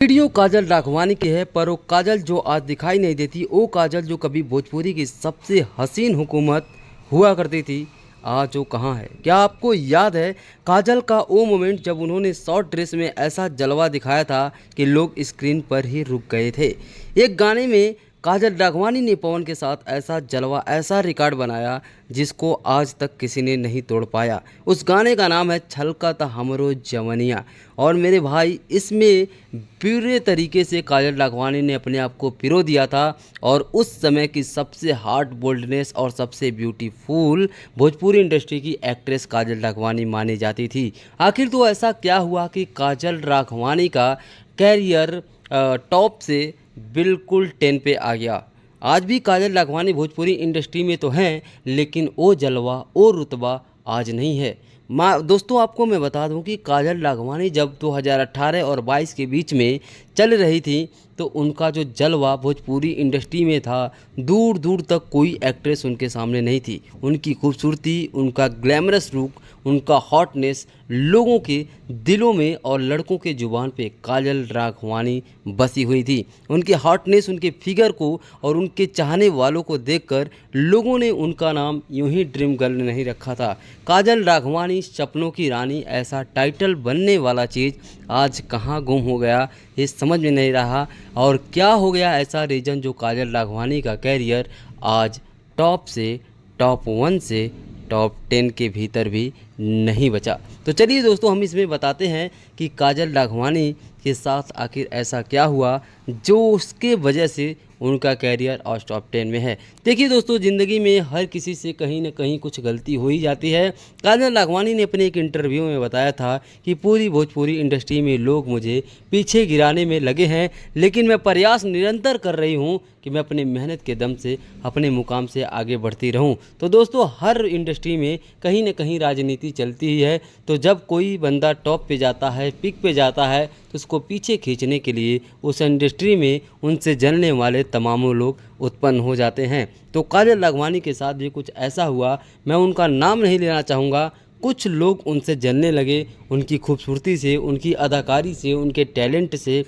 Video काजल राघवानी की है, पर वो काजल जो आज दिखाई नहीं देती, वो काजल जो कभी भोजपुरी की सबसे हसीन हुकूमत हुआ करती थी, आज वो कहाँ है। क्या आपको याद है काजल का वो मोमेंट जब उन्होंने शॉर्ट ड्रेस में ऐसा जलवा दिखाया था कि लोग स्क्रीन पर ही रुक गए थे। एक गाने में काजल राघवानी ने पवन के साथ ऐसा जलवा, ऐसा रिकॉर्ड बनाया जिसको आज तक किसी ने नहीं तोड़ पाया। उस गाने का नाम है छलकत हमरो जवनिया। और मेरे भाई, इसमें पूरे तरीके से काजल राघवानी ने अपने आप को पिरो दिया था और उस समय की सबसे हार्ट बोल्डनेस और सबसे ब्यूटीफुल भोजपुरी इंडस्ट्री की एक्ट्रेस काजल राघवानी मानी जाती थी। आखिर तो ऐसा क्या हुआ कि काजल राघवानी का कैरियर टॉप से बिल्कुल 10 पे आ गया। आज भी काजल राघवानी भोजपुरी इंडस्ट्री में तो हैं, लेकिन वो जलवा, वो रुतबा आज नहीं है। दोस्तों, आपको मैं बता दूं कि काजल राघवानी जब 2018 और 22 के बीच में चल रही थी, तो उनका जो जलवा भोजपुरी इंडस्ट्री में था, दूर दूर तक कोई एक्ट्रेस उनके सामने नहीं थी। उनकी खूबसूरती, उनका ग्लैमरस लुक, उनका हॉटनेस लोगों के दिलों में और लड़कों के जुबान पे काजल राघवानी बसी हुई थी। उनके हॉटनेस, उनके फिगर को और उनके चाहने वालों को देखकर लोगों ने उनका नाम यूं ही ड्रीम गर्ल नहीं रखा था। काजल राघवानी सपनों की रानी, ऐसा टाइटल बनने वाला चीज़ आज कहाँ गुम हो गया, ये समझ में नहीं रहा। और क्या हो गया ऐसा रीज़न जो काजल राघवानी का कैरियर आज टॉप से, टॉप 1 से टॉप 10 के भीतर भी नहीं बचा। तो चलिए दोस्तों, हम इसमें बताते हैं कि काजल राघवानी के साथ आखिर ऐसा क्या हुआ जो उसके वजह से उनका कैरियर आज टॉप 10 में है। देखिए दोस्तों, ज़िंदगी में हर किसी से कहीं ना कहीं कुछ गलती हो ही जाती है। काजल राघवानी ने अपने एक इंटरव्यू में बताया था कि पूरी भोजपुरी इंडस्ट्री में लोग मुझे पीछे गिराने में लगे हैं, लेकिन मैं प्रयास निरंतर कर रही हूं कि मैं अपने मेहनत के दम से अपने मुकाम से आगे बढ़ती रहूं। तो दोस्तों, हर इंडस्ट्री में कहीं ना कहीं राजनीति चलती ही है। तो जब कोई बंदा टॉप पे जाता है, पिक पे जाता है, तो उसको पीछे खींचने के लिए उस इंडस्ट्री में उनसे जलने वाले तमामों लोग उत्पन्न हो जाते हैं। तो काजल राघवानी के साथ भी कुछ ऐसा हुआ, मैं उनका नाम नहीं लेना चाहूँगा। कुछ लोग उनसे जलने लगे, उनकी खूबसूरती से, उनकी अदाकारी से, उनके टैलेंट से।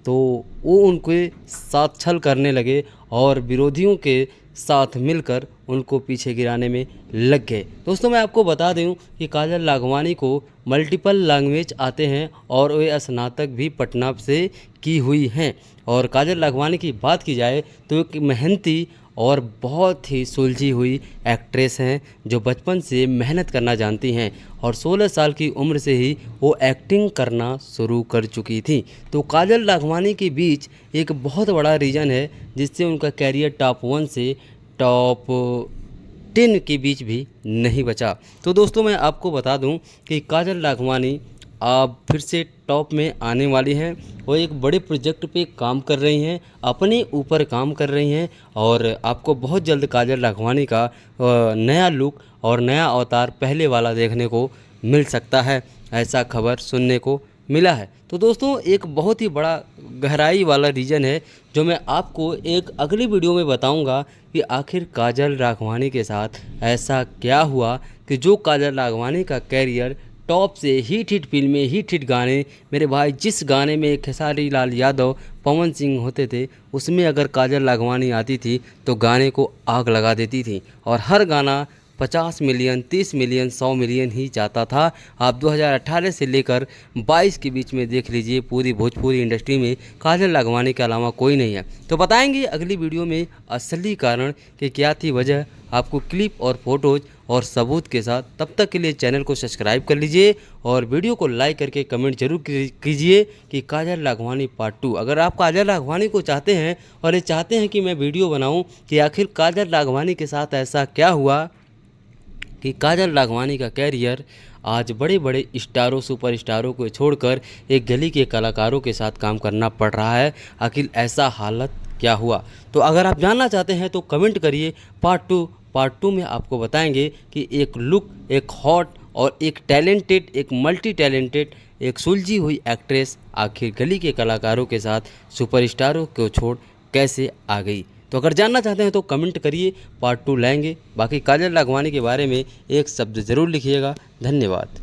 तो वो उनके साथ छल करने लगे और विरोधियों के साथ मिलकर उनको पीछे गिराने में लग गए। दोस्तों, मैं आपको बता दूं कि काजल राघवानी को मल्टीपल लैंग्वेज आते हैं और वे स्नातक भी पटना से की हुई हैं। और काजल राघवानी की बात की जाए तो एक मेहनती और बहुत ही सुलझी हुई एक्ट्रेस हैं, जो बचपन से मेहनत करना जानती हैं और 16 साल की उम्र से ही वो एक्टिंग करना शुरू कर चुकी थी। तो काजल राघवानी के बीच एक बहुत बड़ा रीज़न है जिससे उनका कैरियर टॉप 1 से टॉप 10 के बीच भी नहीं बचा। तो दोस्तों, मैं आपको बता दूं कि काजल राघवानी आप फिर से टॉप में आने वाली हैं। वो एक बड़े प्रोजेक्ट पे काम कर रही हैं, अपने ऊपर काम कर रही हैं और आपको बहुत जल्द काजल राघवानी का नया लुक और नया अवतार पहले वाला देखने को मिल सकता है, ऐसा खबर सुनने को मिला है। तो दोस्तों, एक बहुत ही बड़ा गहराई वाला रीज़न है जो मैं आपको एक अगली वीडियो में बताऊंगा कि आखिर काजल राघवानी के साथ ऐसा क्या हुआ कि जो काजल राघवानी का कैरियर टॉप से हिट फिल्में, हिट गाने, मेरे भाई, जिस गाने में खेसारी लाल यादव, पवन सिंह होते थे, उसमें अगर काजल राघवानी आती थी तो गाने को आग लगा देती थी और हर गाना 50 मिलियन, 30 मिलियन, 100 मिलियन ही जाता था। आप 2018 से लेकर 22 के बीच में देख लीजिए, पूरी भोजपुरी इंडस्ट्री में काजल राघवानी के अलावा कोई नहीं है। तो बताएंगे अगली वीडियो में असली कारण कि क्या थी वजह, आपको क्लिप और फोटोज और सबूत के साथ। तब तक के लिए चैनल को सब्सक्राइब कर लीजिए और वीडियो को लाइक करके कमेंट जरूर कीजिए कि काजल राघवानी पार्ट 2। अगर आप काजल राघवानी को चाहते हैं और ये चाहते हैं कि मैं वीडियो बनाऊं कि आखिर काजल राघवानी के साथ ऐसा क्या हुआ कि काजल राघवानी का कैरियर आज बड़े बड़े स्टारों, सुपर स्टारों को छोड़कर एक गली के कलाकारों के साथ काम करना पड़ रहा है, आखिर ऐसा हालत क्या हुआ। तो अगर आप जानना चाहते हैं तो कमेंट करिए। पार्ट टू में आपको बताएंगे कि एक लुक, एक हॉट और एक टैलेंटेड, एक मल्टी टैलेंटेड, एक सुलझी हुई एक्ट्रेस आखिर गली के कलाकारों के साथ सुपरस्टारों को छोड़ कैसे आ गई। तो अगर जानना चाहते हैं तो कमेंट करिए, पार्ट 2 लाएंगे। बाकी काजल राघवानी के बारे में एक शब्द ज़रूर लिखिएगा। धन्यवाद।